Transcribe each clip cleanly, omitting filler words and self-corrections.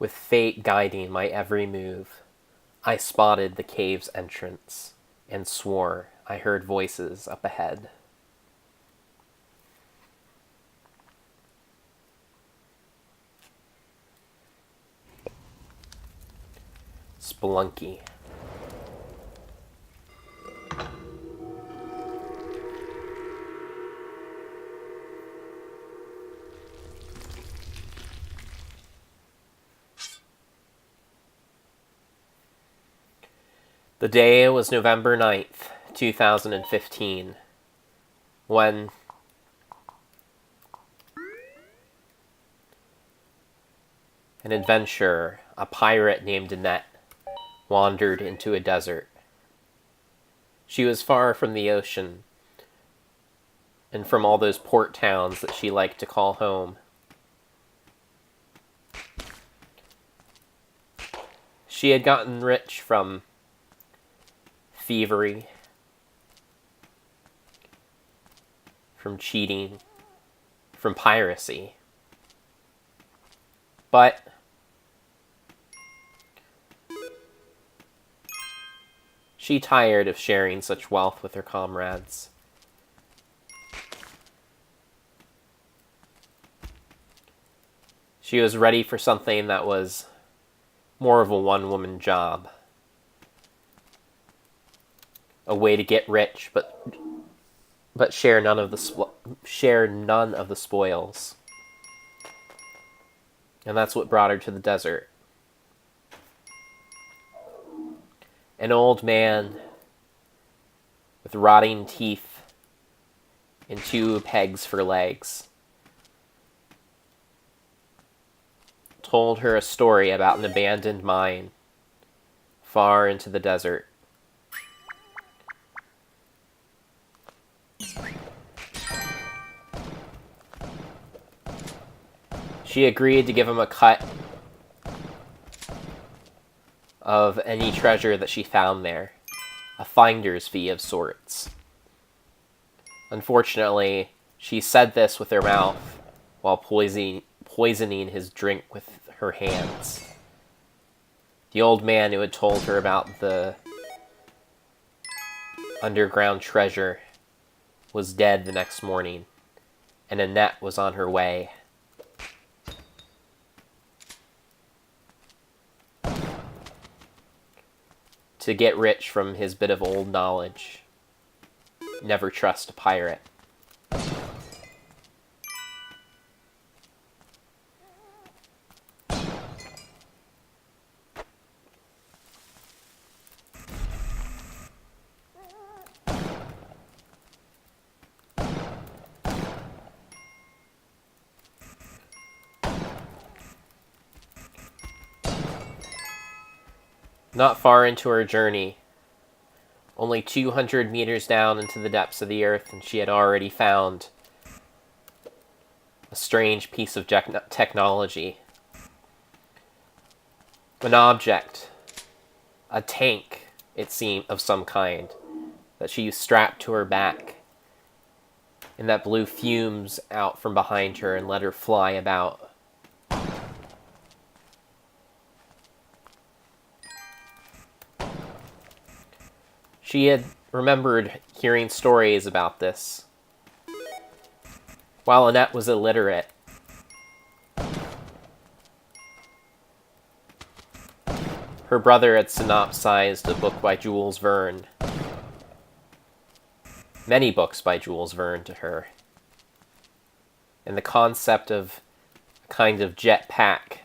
With fate guiding my every move, I spotted the cave's entrance and swore I heard voices up ahead. Spelunky. The day was November 9th, 2015, when an adventurer, a pirate named Annette, wandered into a desert. She was far from the ocean and from all those port towns that she liked to call home. She had gotten rich from thievery, from cheating, from piracy. But she tired of sharing such wealth with her comrades. She was ready for something that was more of a one-woman job. A way to get rich, but share none of the spoils. And that's what brought her to the desert. An old man with rotting teeth and 2 pegs for legs told her a story about an abandoned mine far into the desert. She agreed to give him a cut of any treasure that she found there, a finder's fee of sorts. Unfortunately, she said this with her mouth while poisoning his drink with her hands. The old man who had told her about the underground treasure was dead the next morning, and Annette was on her way. To get rich from his bit of old knowledge. Never trust a pirate. Not far into her journey, only 200 meters down into the depths of the earth, and she had already found a strange piece of technology. An object, a tank, it seemed, of some kind, that she strapped to her back, and that blew fumes out from behind her and let her fly about. She had remembered hearing stories about this. While Annette was illiterate, her brother had synopsized a book by Jules Verne. Many books by Jules Verne to her. And the concept of a kind of jet pack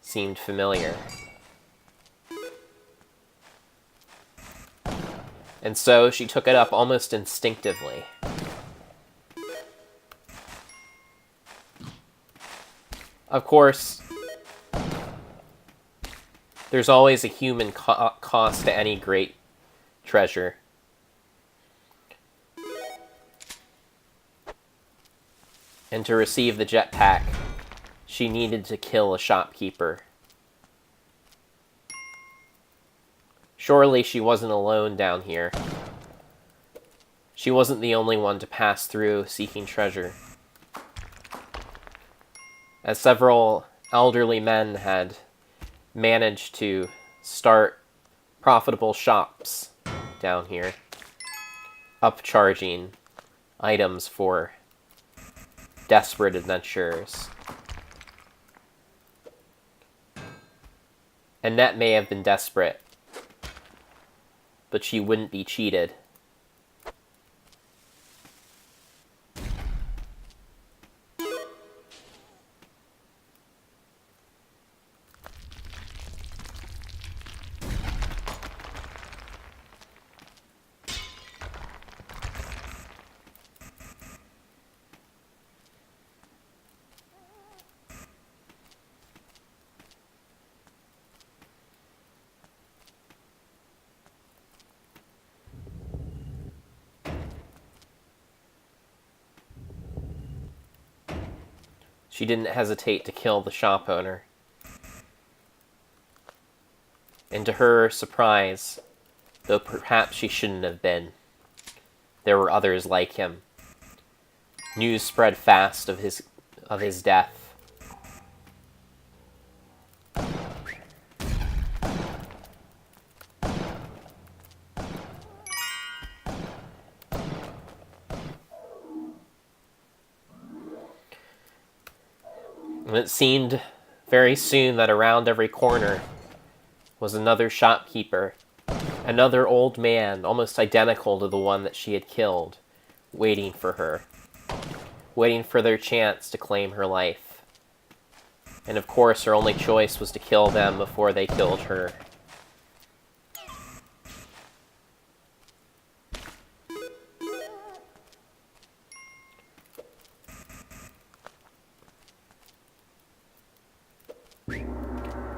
seemed familiar. And so she took it up almost instinctively. Of course, there's always a human cost to any great treasure. And to receive the jetpack, she needed to kill a shopkeeper. Surely she wasn't alone down here. She wasn't the only one to pass through seeking treasure. As several elderly men had managed to start profitable shops down here, upcharging items for desperate adventurers. Annette may have been desperate, but she wouldn't be cheated. She didn't hesitate to kill the shop owner. And to her surprise, though perhaps she shouldn't have been, there were others like him. News spread fast of his death. And it seemed very soon that around every corner was another shopkeeper, another old man, almost identical to the one that she had killed, waiting for her, waiting for their chance to claim her life. And of course, her only choice was to kill them before they killed her.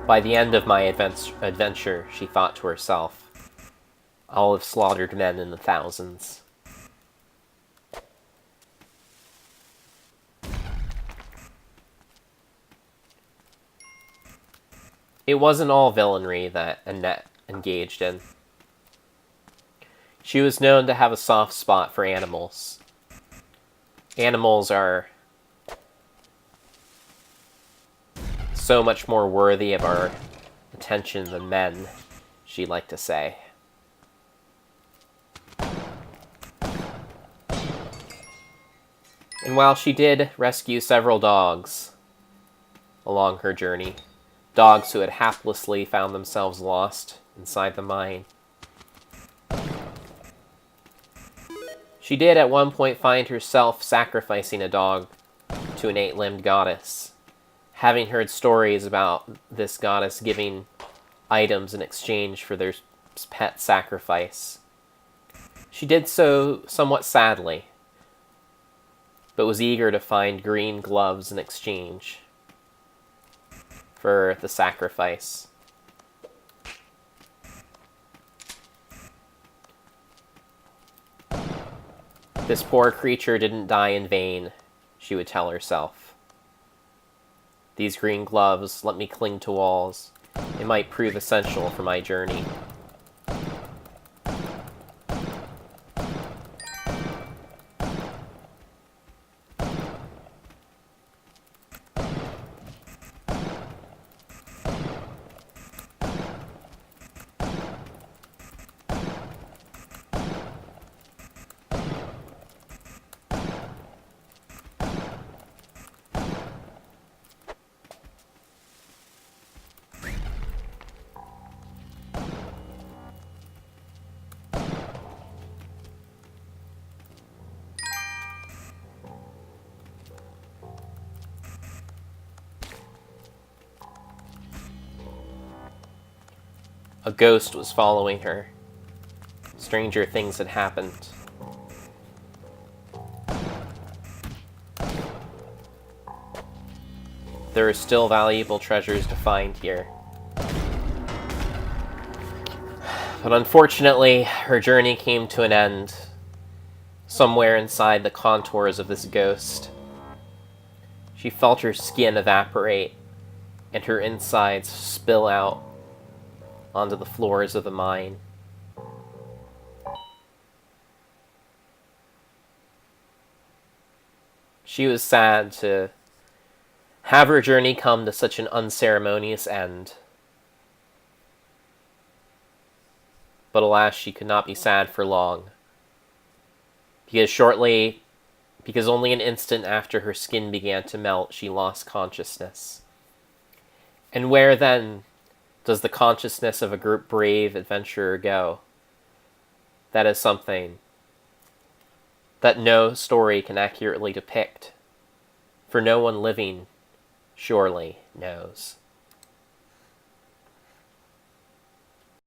By the end of my adventure, she thought to herself, I'll have slaughtered men in the thousands. It wasn't all villainy that Annette engaged in. She was known to have a soft spot for animals. Animals are so much more worthy of our attention than men, she liked to say. And while she did rescue several dogs along her journey, dogs who had haplessly found themselves lost inside the mine, she did at one point find herself sacrificing a dog to an 8-limbed goddess, having heard stories about this goddess giving items in exchange for their pet sacrifice. She did so somewhat sadly, but was eager to find green gloves in exchange for the sacrifice. This poor creature didn't die in vain, she would tell herself. These green gloves let me cling to walls. It might prove essential for my journey. A ghost was following her. Stranger things had happened. There are still valuable treasures to find here. But unfortunately, her journey came to an end somewhere inside the contours of this ghost. She felt her skin evaporate and her insides spill out onto the floors of the mine. She was sad to have her journey come to such an unceremonious end. But alas, she could not be sad for long, because only an instant after her skin began to melt, she lost consciousness. And where then does the consciousness of a brave adventurer go? That is something that no story can accurately depict, for no one living surely knows.